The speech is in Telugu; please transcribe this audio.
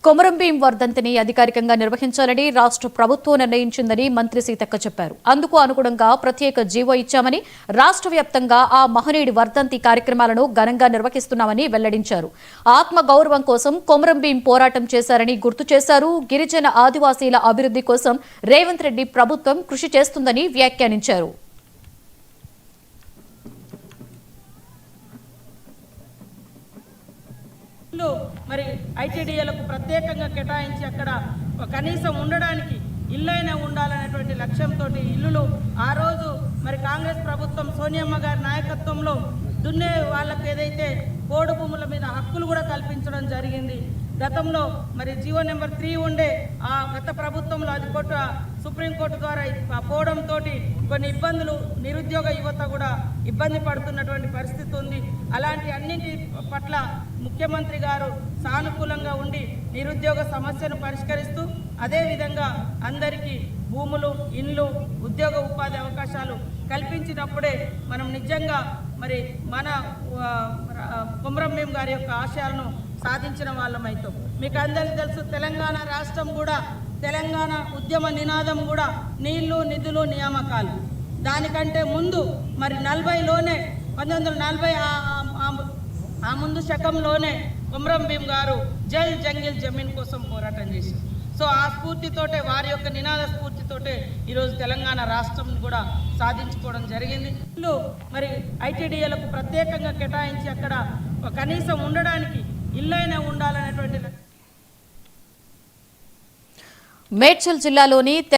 కొమరం భీం వర్ధంతిని అధికారికంగా నిర్వహించాలని రాష్ట్ర ప్రభుత్వం నిర్ణయించిందని మంత్రి సీతక్క చెప్పారు. అందుకు అనుగుణంగా ప్రత్యేక జీవో ఇచ్చామని, రాష్ట్ర వ్యాప్తంగా ఆ మహనీయుడి వర్ధంతి కార్యక్రమాలను ఘనంగా నిర్వహిస్తున్నామని వెల్లడించారు. ఆత్మ గౌరవం కోసం కొమరం భీం పోరాటం చేశారని గుర్తు చేశారు. గిరిజన ఆదివాసీల అభివృద్ధి కోసం రేవంత్ రెడ్డి ప్రభుత్వం కృషి చేస్తుందని వ్యాఖ్యానించారు. మరి ఐటీడీఏలకు ప్రత్యేకంగా కేటాయించి అక్కడ కనీసం ఉండడానికి ఇల్లైనా ఉండాలనేటువంటి లక్ష్యంతో ఇల్లులు ఆ రోజు మరి కాంగ్రెస్ ప్రభుత్వం సోనియమ్మ గారి నాయకత్వంలో దున్నే వాళ్ళకి ఏదైతే పోడు భూముల మీద హక్కులు కూడా కల్పించడం జరిగింది. గతంలో మరి జీవో నెంబర్ 3 ఉండే ఆ గత ప్రభుత్వంలో అది సుప్రీంకోర్టు ద్వారా పోవడంతో కొన్ని ఇబ్బందులు, నిరుద్యోగ యువత కూడా ఇబ్బంది పడుతున్నటువంటి పరిస్థితి ఉంది. అలాంటి అన్నింటి పట్ల ముఖ్యమంత్రి గారు సానుకూలంగా ఉండి నిరుద్యోగ సమస్యను పరిష్కరిస్తూ అదేవిధంగా అందరికీ భూములు, ఇండ్లు, ఉద్యోగ ఉపాధి అవకాశాలు కల్పించినప్పుడే మనం నిజంగా మరి మన కొమరం భీం గారి యొక్క ఆశయాలను సాధించిన వాళ్ళమైతాం. మీకు అందరికీ తెలుసు, తెలంగాణ రాష్ట్రం కూడా, తెలంగాణ ఉద్యమ నినాదం కూడా నీళ్లు, నిధులు, నియామకాలు. దానికంటే ముందు మరి 40లోనే 1940 ఆ ముందు శకంలోనే కొమరం భీం గారు జల్ జంగిల్ జమీన్ కోసం పోరాటం చేశారు. సో ఆ స్ఫూర్తితోటే, వారి యొక్క నినాద స్ఫూర్తితోటే ఈరోజు తెలంగాణ రాష్ట్రం కూడా సాధించుకోవడం జరిగింది. మరి ఐటీడీఏలకు ప్రత్యేకంగా కేటాయించి అక్కడ కనీసం ఉండడానికి ఇల్లైనా ఉండాలనేటువంటి మేడ్చల్ జిల్లాలోని